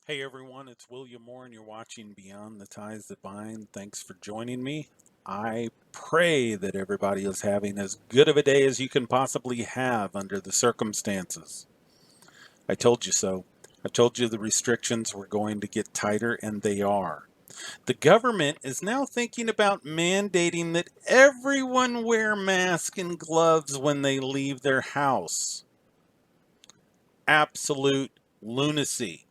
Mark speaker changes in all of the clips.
Speaker 1: Hey everyone, it's William Moore, and you're watching Beyond the Ties That Bind. Thanks for joining me. I pray that everybody is having as good of a day as you can possibly have under the circumstances. I told you so. I told you the restrictions were going to get tighter, and they are. The government is now thinking about mandating that everyone wear masks and gloves when they leave their house. Absolute lunacy.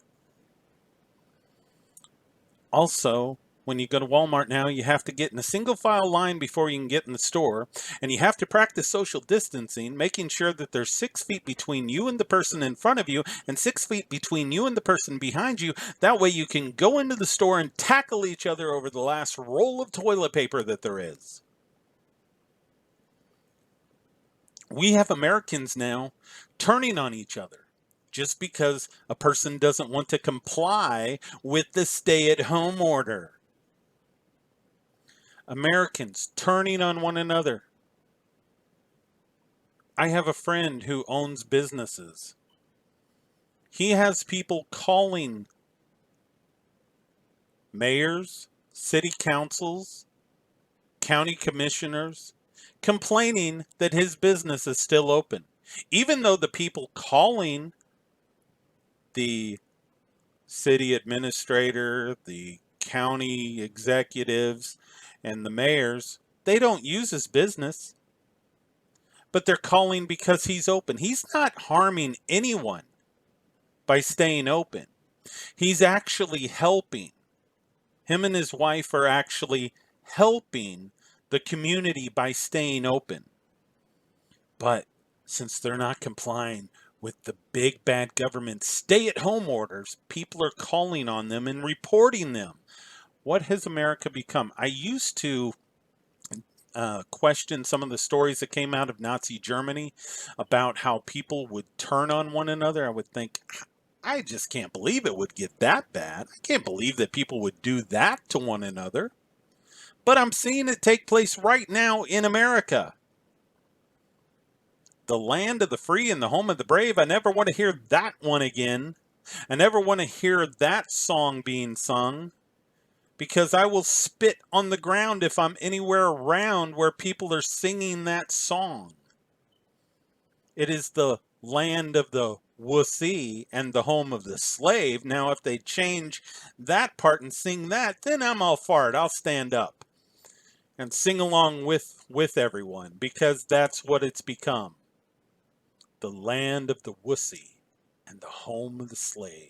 Speaker 1: Also, when you go to Walmart now, you have to get in a single file line before you can get in the store, and you have to practice social distancing, making sure that there's 6 feet between you and the person in front of you and 6 feet between you and the person behind you. That way you can go into the store and tackle each other over the last roll of toilet paper that there is. We have Americans now turning on each other just because a person doesn't want to comply with the stay at home order. Americans turning on one another. I have a friend who owns businesses. He has people calling mayors, city councils, county commissioners, complaining that his business is still open. Even though the people calling the city administrator, the county executives, and the mayors, they don't use his business, but they're calling because he's open. He's not harming anyone by staying open. He's actually helping. Him and his wife are actually helping the community by staying open. But since they're not complying with the big bad government stay at home orders, people are calling on them and reporting them. What has America become? I used to question some of the stories that came out of Nazi Germany about how people would turn on one another. I would think, I just can't believe it would get that bad. I can't believe that people would do that to one another. But I'm seeing it take place right now in America. The land of the free and the home of the brave. I never want to hear that one again. I never want to hear that song being sung because I will spit on the ground if I'm anywhere around where people are singing that song. It is the land of the wussy and the home of the slave. Now, if they change that part and sing that, then I'm all for it. I'll stand up and sing along with everyone because that's what it's become. The land of the wussy and the home of the slave.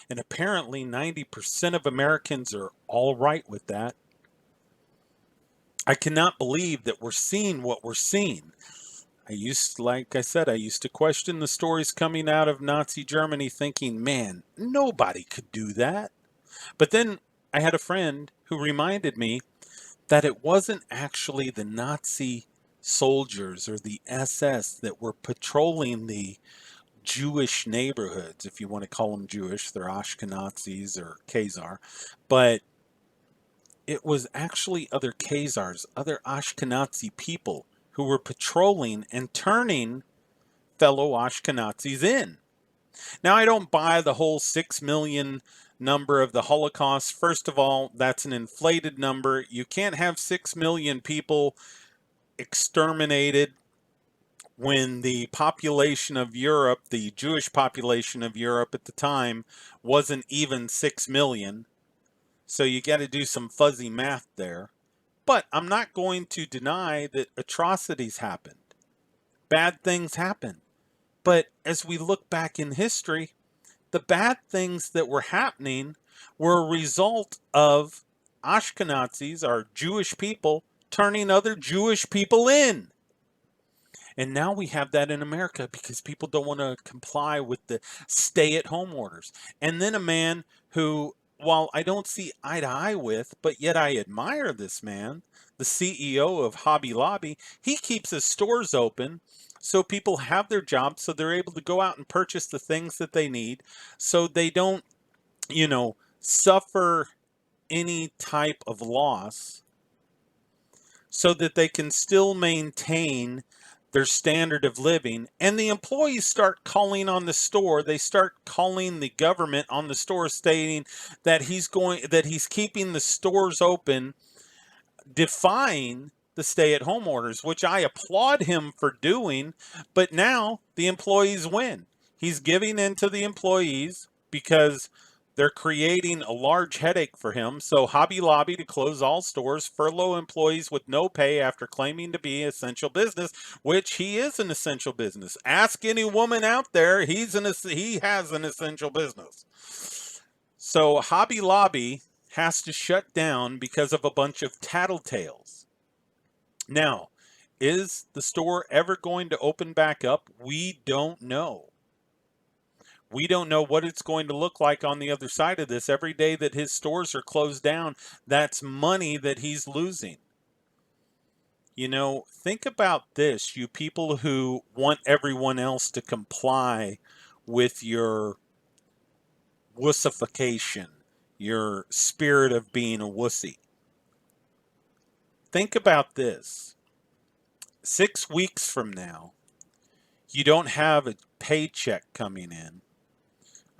Speaker 1: And apparently 90% of Americans are all right with that. I cannot believe that we're seeing what we're seeing. Like I said, I used to question the stories coming out of Nazi Germany thinking, man, nobody could do that. But then I had a friend who reminded me that it wasn't actually the Nazi soldiers or the SS that were patrolling the Jewish neighborhoods, if you want to call them Jewish, they're Ashkenazis or Khazar, but it was actually other Khazars, other Ashkenazi people who were patrolling and turning fellow Ashkenazis in. Now, I don't buy the whole 6 million number of the Holocaust. First of all, that's an inflated number. You can't have 6 million people exterminated when the population of Europe, the Jewish population of Europe at the time, wasn't even 6 million. So you got to do some fuzzy math there. But I'm not going to deny that atrocities happened. Bad things happened. But as we look back in history, the bad things that were happening were a result of Ashkenazis, our Jewish people, turning other Jewish people in. And now we have that in America because people don't want to comply with the stay at home orders. And then a man who, while I don't see eye to eye with, but yet I admire this man, the CEO of Hobby Lobby, he keeps his stores open so people have their jobs so they're able to go out and purchase the things that they need so they don't, suffer any type of loss so that they can still maintain their standard of living, and the employees start calling on the store. They start calling the government on the store, stating that he's keeping the stores open, defying the stay-at-home orders, which I applaud him for doing. But now the employees win. He's giving in to the employees because they're creating a large headache for him. So Hobby Lobby to close all stores, furlough employees with no pay after claiming to be essential business, which he is an essential business. Ask any woman out there, he has an essential business. So Hobby Lobby has to shut down because of a bunch of tattletales. Now, is the store ever going to open back up? We don't know. We don't know what it's going to look like on the other side of this. Every day that his stores are closed down, that's money that he's losing. You know, think about this, you people who want everyone else to comply with your wussification, your spirit of being a wussy. Think about this. 6 weeks from now, you don't have a paycheck coming in.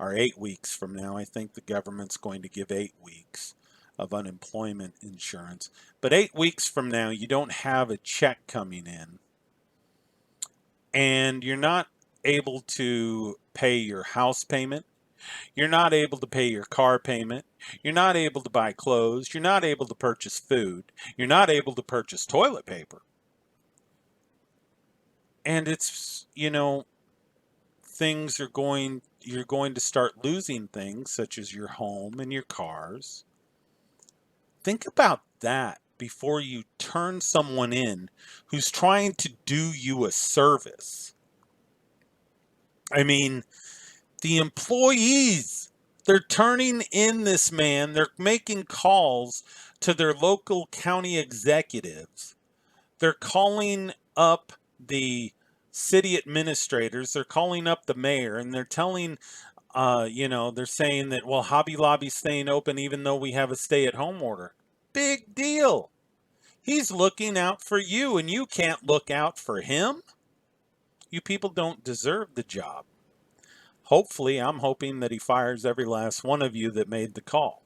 Speaker 1: Or 8 weeks from now, I think the government's going to give 8 weeks of unemployment insurance. But 8 weeks from now, you don't have a check coming in. And you're not able to pay your house payment. You're not able to pay your car payment. You're not able to buy clothes. You're not able to purchase food. You're not able to purchase toilet paper. And it's, you know, you're going to start losing things such as your home and your cars. Think about that before you turn someone in who's trying to do you a service. I mean, the employees, they're turning in this man. They're making calls to their local county executives. They're calling up the city administrators. They're calling up the mayor, and they're telling, they're saying that, well, Hobby Lobby's staying open even though we have a stay-at-home order. Big deal. He's looking out for you, and you can't look out for him. You people don't deserve the job. Hopefully, I'm hoping that he fires every last one of you that made the call.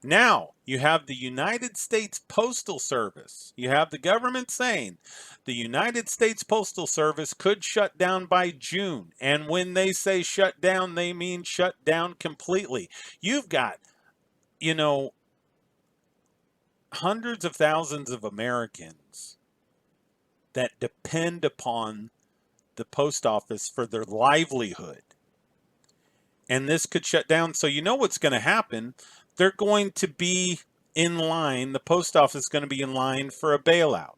Speaker 1: Now, you have the United States Postal Service. You have the government saying the United States Postal Service could shut down by June. And when they say shut down, they mean shut down completely. You've got, hundreds of thousands of Americans that depend upon the post office for their livelihood. And this could shut down. So you know what's going to happen. They're going to be in line. The post office is going to be in line for a bailout.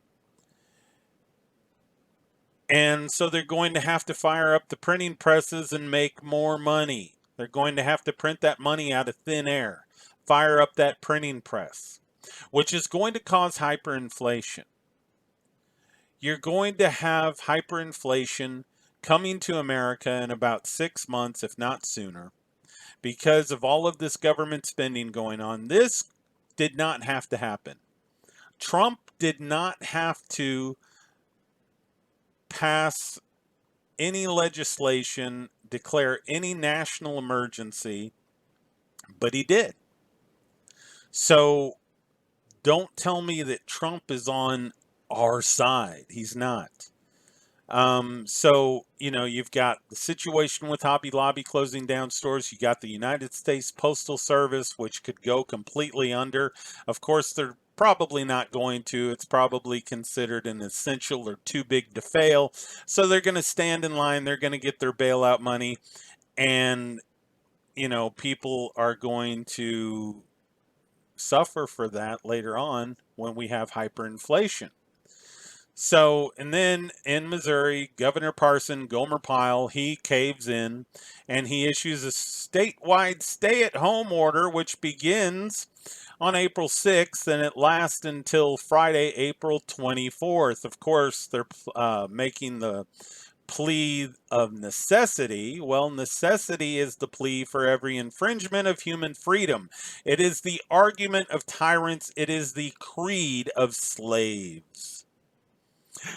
Speaker 1: And so they're going to have to fire up the printing presses and make more money. They're going to have to print that money out of thin air, fire up that printing press, which is going to cause hyperinflation. You're going to have hyperinflation coming to America in about 6 months, if not sooner, because of all of this government spending going on. This did not have to happen. Trump did not have to pass any legislation, declare any national emergency, but he did. So don't tell me that Trump is on our side. He's not. You've got the situation with Hobby Lobby closing down stores. You got the United States Postal Service, which could go completely under. Of course, they're probably not going to. It's probably considered an essential or too big to fail. So they're going to stand in line. They're going to get their bailout money. And, people are going to suffer for that later on when we have hyperinflation. So, and then in Missouri, Governor Parson, Gomer Pyle, he caves in and he issues a statewide stay-at-home order, which begins on April 6th and it lasts until Friday, April 24th. Of course, they're making the plea of necessity. Well, necessity is the plea for every infringement of human freedom. It is the argument of tyrants. It is the creed of slaves.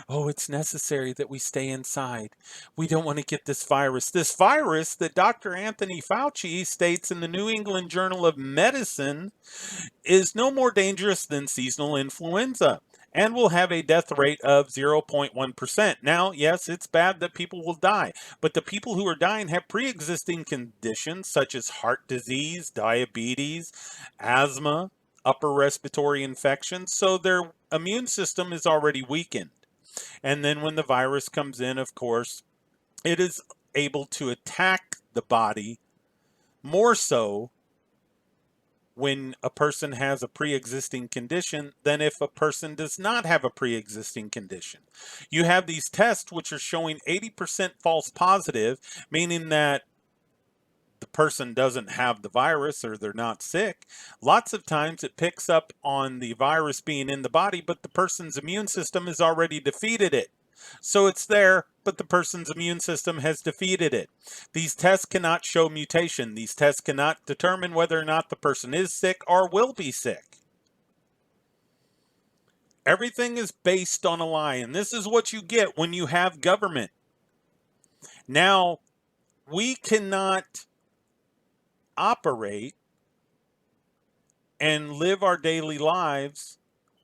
Speaker 1: Oh, it's necessary that we stay inside. We don't want to get this virus. This virus that Dr. Anthony Fauci states in the New England Journal of Medicine is no more dangerous than seasonal influenza and will have a death rate of 0.1%. Now, yes, it's bad that people will die, but the people who are dying have pre-existing conditions such as heart disease, diabetes, asthma, upper respiratory infections, so their immune system is already weakened. And then when the virus comes in, of course, it is able to attack the body more so when a person has a pre-existing condition than if a person does not have a pre-existing condition. You have these tests which are showing 80% false positive, meaning that the person doesn't have the virus or they're not sick. Lots of times it picks up on the virus being in the body, but the person's immune system has already defeated it. So it's there, but the person's immune system has defeated it. These tests cannot show mutation. These tests cannot determine whether or not the person is sick or will be sick. Everything is based on a lie, and this is what you get when you have government. Now, we cannot operate and live our daily lives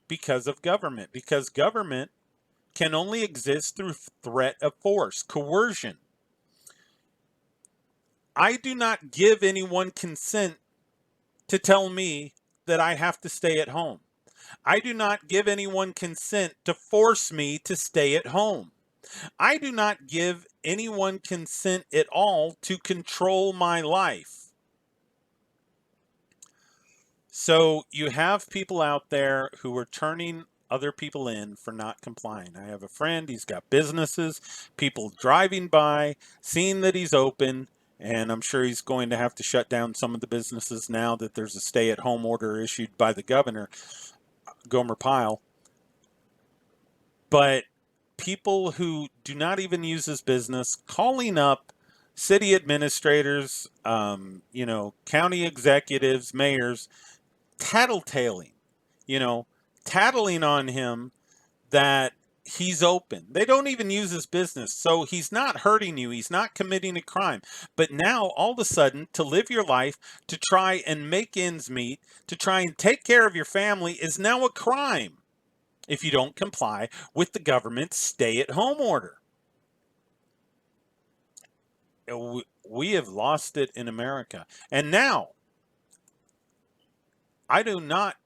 Speaker 1: because of government, because government can only exist through threat of force, coercion. I do not give anyone consent to tell me that I have to stay at home. I do not give anyone consent to force me to stay at home. I do not give anyone consent at all to control my life. So you have people out there who are turning other people in for not complying. I have a friend, he's got businesses, people driving by, seeing that he's open, and I'm sure he's going to have to shut down some of the businesses now that there's a stay-at-home order issued by the governor, Gomer Pyle. But people who do not even use his business, calling up city administrators, county executives, mayors, tattletaling, tattling on him that he's open. They don't even use his business. So he's not hurting you. He's not committing a crime. But now all of a sudden, to live your life, to try and make ends meet, to try and take care of your family is now a crime if you don't comply with the government's stay-at-home order. We have lost it in America. And now, I do not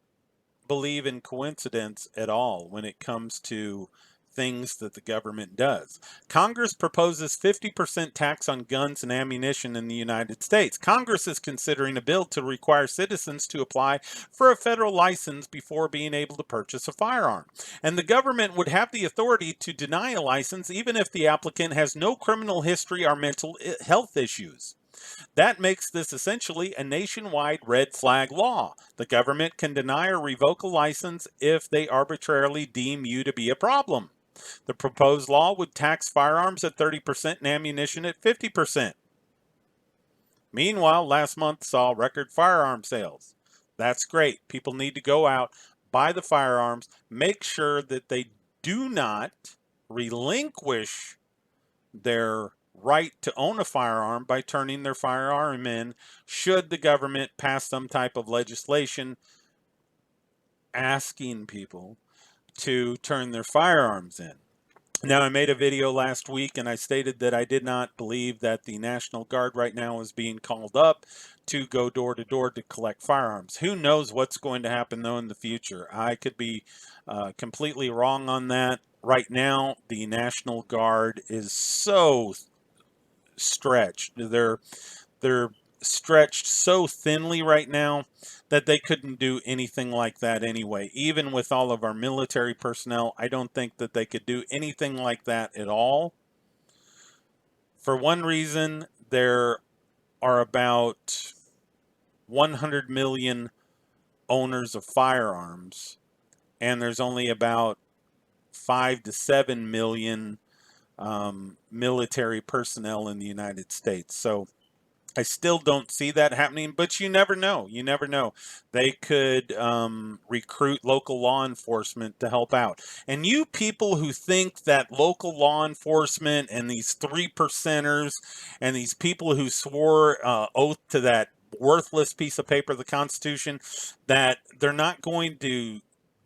Speaker 1: believe in coincidence at all when it comes to things that the government does. Congress proposes 50% tax on guns and ammunition in the United States. Congress is considering a bill to require citizens to apply for a federal license before being able to purchase a firearm. And the government would have the authority to deny a license even if the applicant has no criminal history or mental health issues. That makes this essentially a nationwide red flag law. The government can deny or revoke a license if they arbitrarily deem you to be a problem. The proposed law would tax firearms at 30% and ammunition at 50%. Meanwhile, last month saw record firearm sales. That's great. People need to go out, buy the firearms, make sure that they do not relinquish their right to own a firearm by turning their firearm in should the government pass some type of legislation asking people to turn their firearms in. Now, I made a video last week and I stated that I did not believe that the National Guard right now is being called up to go door to door to collect firearms. Who knows what's going to happen though in the future? I could be completely wrong on that. Right now, the National Guard is so stretched. They're stretched so thinly right now that they couldn't do anything like that anyway. Even with all of our military personnel, I don't think that they could do anything like that at all. For one reason, there are about 100 million owners of firearms, and there's only about 5 to 7 million military personnel in the United States. So I still don't see that happening, but you never know. You never know. They could recruit local law enforcement to help out. And you people who think that local law enforcement and these 3%ers and these people who swore oath to that worthless piece of paper, the Constitution, that they're not going to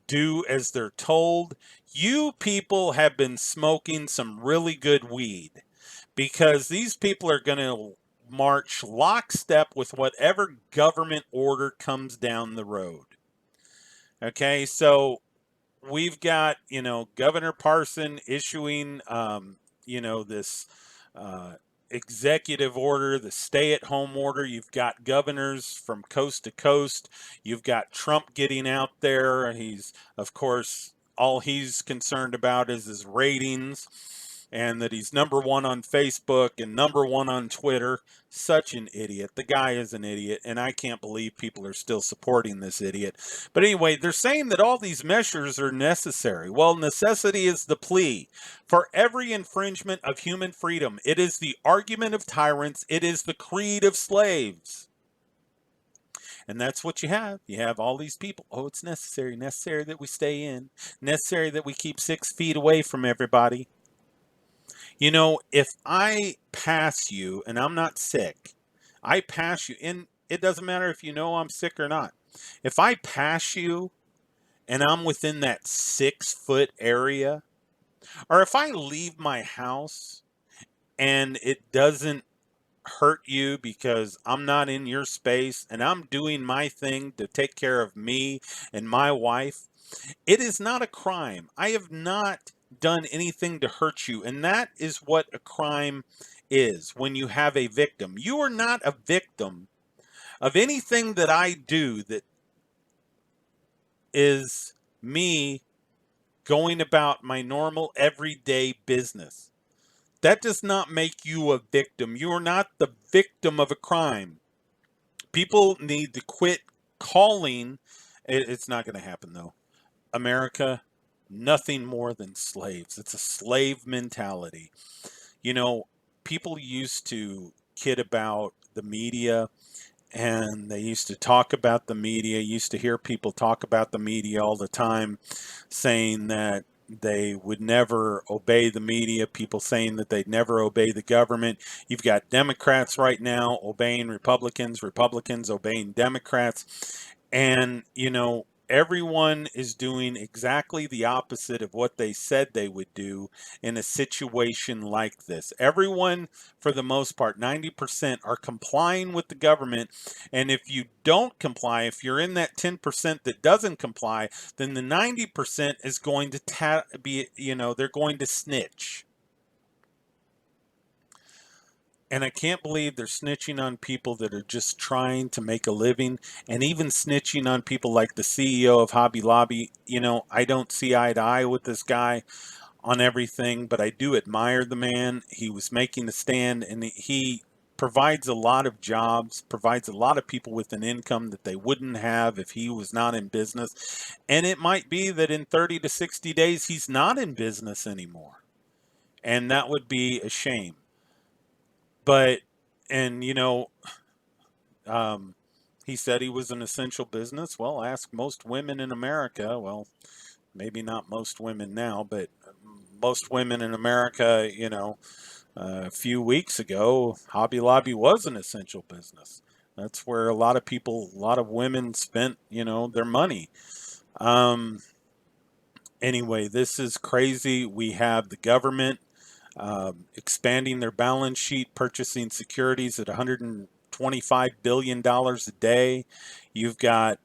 Speaker 1: do as they're told, you people have been smoking some really good weed, because these people are going to march lockstep with whatever government order comes down the road. Okay, so we've got, Governor Parson issuing, this uh, executive order, the stay at home order. You've got governors from coast to coast. You've got Trump getting out there. He's, of course, all he's concerned about is his ratings, and that he's number one on Facebook and number one on Twitter. Such an idiot. The guy is an idiot, and I can't believe people are still supporting this idiot. But anyway, they're saying that all these measures are necessary. Well, necessity is the plea. For every infringement of human freedom, it is the argument of tyrants, it is the creed of slaves. And that's what you have. You have all these people. Oh, it's necessary. Necessary that we stay in. Necessary that we keep 6 feet away from everybody. If I pass you and I'm not sick, I pass you, and it doesn't matter if I'm sick or not. If I pass you and I'm within that 6-foot area, or if I leave my house and it doesn't hurt you because I'm not in your space and I'm doing my thing to take care of me and my wife, it is not a crime. I have not done anything to hurt you. And that is what a crime is when you have a victim. You are not a victim of anything that I do that is me going about my normal everyday business. That does not make you a victim. You are not the victim of a crime. People need to quit calling. It's not going to happen, though. America, nothing more than slaves. It's a slave mentality. People used to kid about the media, and they used to talk about the media, used to hear people talk about the media all the time, saying that they would never obey the media, people saying that they'd never obey the government. You've got Democrats right now obeying Republicans, Republicans obeying Democrats. And, everyone is doing exactly the opposite of what they said they would do in a situation like this. Everyone, for the most part, 90% are complying with the government. And if you don't comply, if you're in that 10% that doesn't comply, then the 90% is going to they're going to snitch. And I can't believe they're snitching on people that are just trying to make a living, and even snitching on people like the CEO of Hobby Lobby. I don't see eye to eye with this guy on everything, but I do admire the man. He was making a stand, and he provides a lot of jobs, provides a lot of people with an income that they wouldn't have if he was not in business. And it might be that in 30 to 60 days, he's not in business anymore. And that would be a shame. But, and he said he was an essential business. Well, ask most women in America. Well, maybe not most women now, but most women in America, a few weeks ago, Hobby Lobby was an essential business. That's where a lot of women spent, their money. Anyway, this is crazy. We have the government expanding their balance sheet, purchasing securities at $125 billion a day. You've got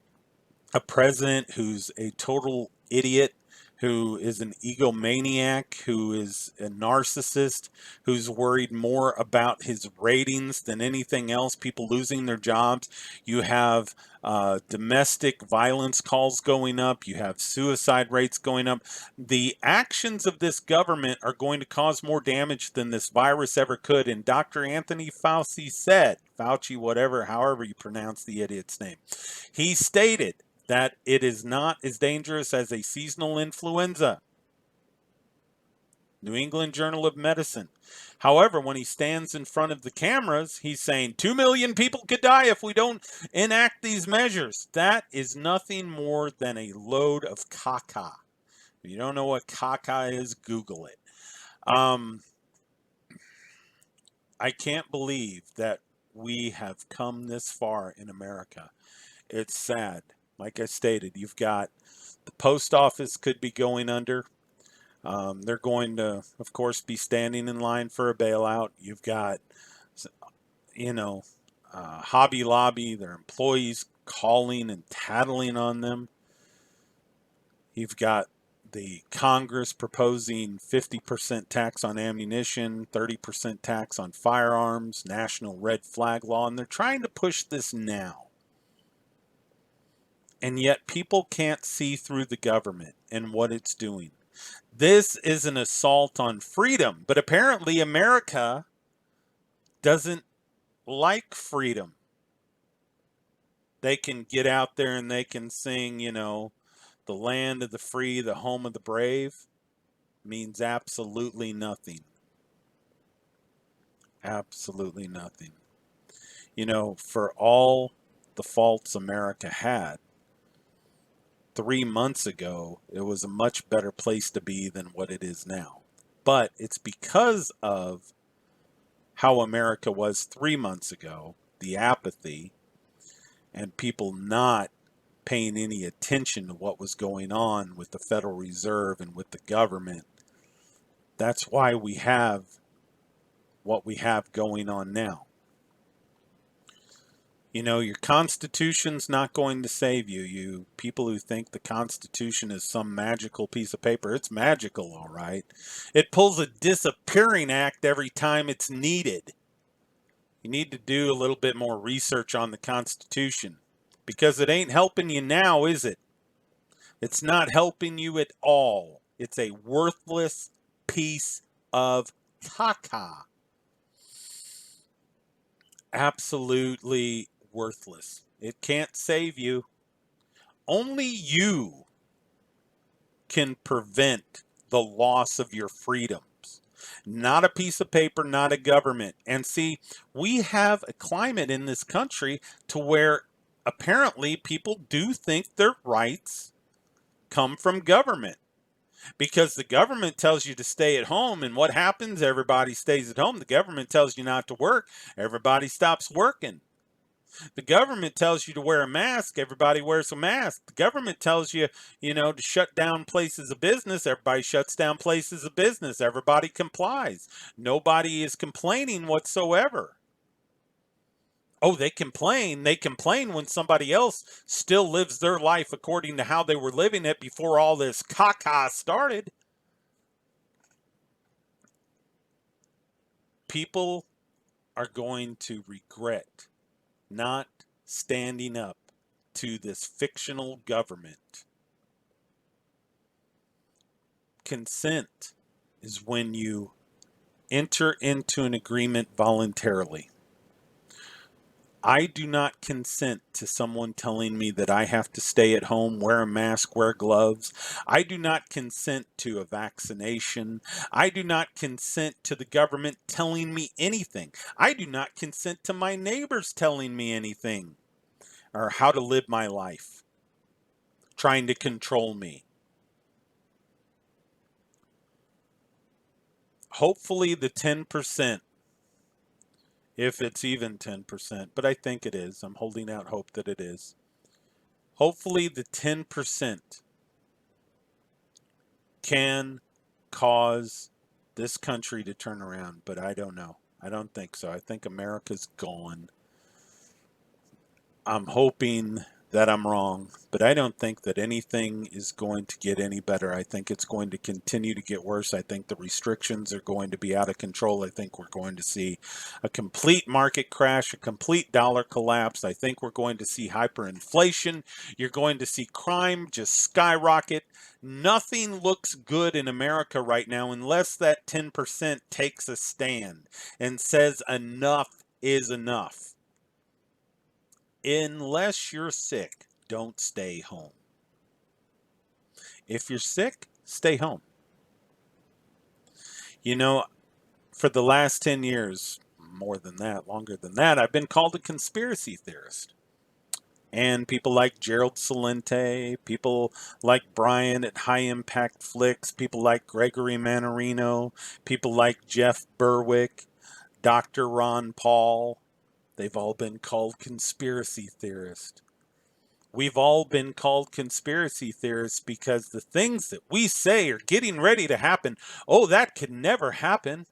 Speaker 1: a president who's a total idiot, who is an egomaniac, who is a narcissist, who's worried more about his ratings than anything else, people losing their jobs. You have domestic violence calls going up. You have suicide rates going up. The actions of this government are going to cause more damage than this virus ever could. And Dr. Anthony Fauci said, Fauci, whatever, however you pronounce the idiot's name, he stated that it is not as dangerous as a seasonal influenza. New England Journal of Medicine. However, when he stands in front of the cameras, he's saying 2 million people could die if we don't enact these measures. That is nothing more than a load of caca. If you don't know what caca is, Google it. I can't believe that we have come this far in America. It's sad. Like I stated, you've got the post office could be going under. They're going to, of course, be standing in line for a bailout. You've got, you know, Hobby Lobby, their employees calling and tattling on them. You've got the Congress proposing 50% tax on ammunition, 30% tax on firearms, national red flag law, and they're trying to push this now. And yet people can't see through the government and what it's doing. This is an assault on freedom, but apparently America doesn't like freedom. They can get out there and they can sing, the land of the free, the home of the brave, means absolutely nothing. Absolutely nothing. For all the faults America had, 3 months ago, it was a much better place to be than what it is now. But it's because of how America was 3 months ago, the apathy, and people not paying any attention to what was going on with the Federal Reserve and with the government. That's why we have what we have going on now. Your Constitution's not going to save you. You people who think the Constitution is some magical piece of paper, it's magical, all right. It pulls a disappearing act every time it's needed. You need to do a little bit more research on the Constitution, because it ain't helping you now, is it? It's not helping you at all. It's a worthless piece of caca. Absolutely worthless. It can't save you. Only you can prevent the loss of your freedoms. Not a piece of paper, not a government. And see, we have a climate in this country to where apparently people do think their rights come from government, because the government tells you to stay at home, and what happens? Everybody stays at home. The government tells you not to work. Everybody stops working. The government tells you to wear a mask. Everybody wears a mask. The government tells you, to shut down places of business. Everybody shuts down places of business. Everybody complies. Nobody is complaining whatsoever. Oh, they complain. They complain when somebody else still lives their life according to how they were living it before all this caca started. People are going to regret not standing up to this fictional government. Consent is when you enter into an agreement voluntarily. I do not consent to someone telling me that I have to stay at home, wear a mask, wear gloves. I do not consent to a vaccination. I do not consent to the government telling me anything. I do not consent to my neighbors telling me anything or how to live my life, trying to control me. Hopefully the 10%, if it's even 10%, but I think it is. I'm holding out hope that it is. Hopefully the 10% can cause this country to turn around, but I don't know. I don't think so. I think America's gone. I'm hoping that I'm wrong, but I don't think that anything is going to get any better. I think it's going to continue to get worse. I think the restrictions are going to be out of control. I think we're going to see a complete market crash, a complete dollar collapse. I think we're going to see hyperinflation. You're going to see crime just skyrocket. Nothing looks good in America right now unless that 10% takes a stand and says enough is enough. Unless you're sick, don't stay home. If you're sick, stay home. You know, for the last 10 years, more than that, longer than that, I've been called a conspiracy theorist. And people like Gerald Celente, people like Brian at High Impact Flicks, people like Gregory Mannarino, people like Jeff Berwick, Dr. Ron Paul, they've all been called conspiracy theorists. We've all been called conspiracy theorists because the things that we say are getting ready to happen. Oh, that could never happen.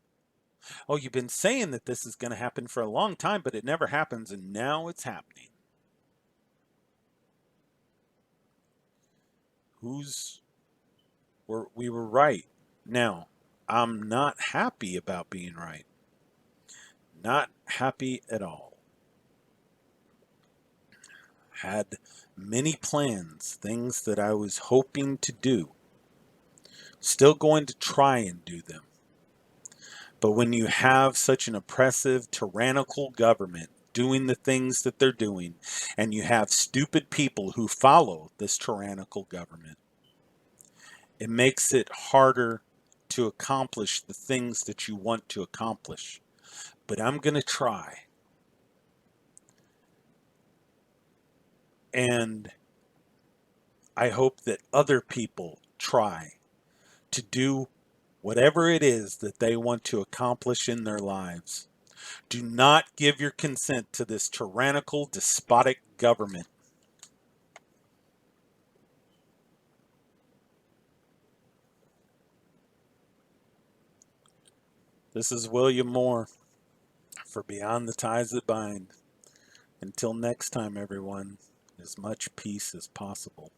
Speaker 1: Oh, you've been saying that this is going to happen for a long time, but it never happens, and now it's happening. We were right. Now, I'm not happy about being right. Not happy at all. Had many plans, things that I was hoping to do. Still going to try and do them. But when you have such an oppressive, tyrannical government doing the things that they're doing, and you have stupid people who follow this tyrannical government, it makes it harder to accomplish the things that you want to accomplish. But I'm going to try. And I hope that other people try to do whatever it is that they want to accomplish in their lives. Do not give your consent to this tyrannical, despotic government. This is William Moore for Beyond the Ties That Bind. Until next time, everyone, as much peace as possible.